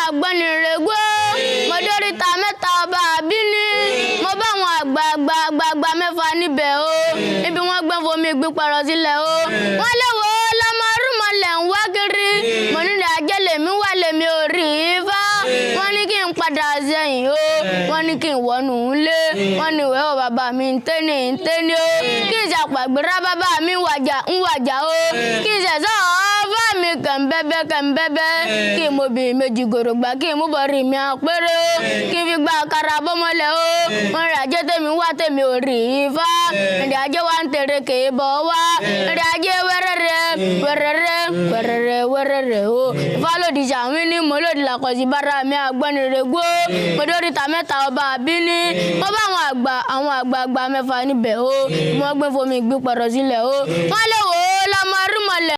agbọ́nirègbó mo dóríta mẹ́ta ọba àbíní mo bá àwọn àgbààgbà mẹ́fà níbẹ̀ o ibi wọ́n gbẹ́ fomi gbípọ̀rọ̀ sílẹ̀ o wọ́n léwo lọ́mọ rúmọlẹ̀ ń wá kiri mo nílẹ̀ ajé lèmi wà lèmi ò rí ifá wọ́n ní kí n padà sẹ́yìn o wọ́n ní kí n wọnú ilé wọ́n ní ìwé bàbá mi ń tẹ́ni o kí n ṣàpàgbéra bàbá mi ń wàjà o kí n ṣẹ̀ṣọ́ ọ̀fà mi kẹ̀mbẹ́bẹ́ kí n mo bì méjì gòrògbà kí n mú bọ̀rí mi àpérè o kí n fi gba àkàrà bọ́mọlẹ̀ o wọ́n rí ajé tèmi wá tèmi ò rí ifá ìrìn ajé wa ń tèrè kèé bọ̀ wá ìrìn ajé wẹ́rẹ́rẹ́ o ifá lòdì sàmí ní mo lòdì làkọ̀sí bára mi agbọ́nirègbó mo dóríta mẹ́ta ọba àbíní mo bá àwọn àgbààgbà mẹ́fà níbẹ̀ o mo gbé fomi gbípọ̀rọ̀ sílẹ̀ o wọ́n lé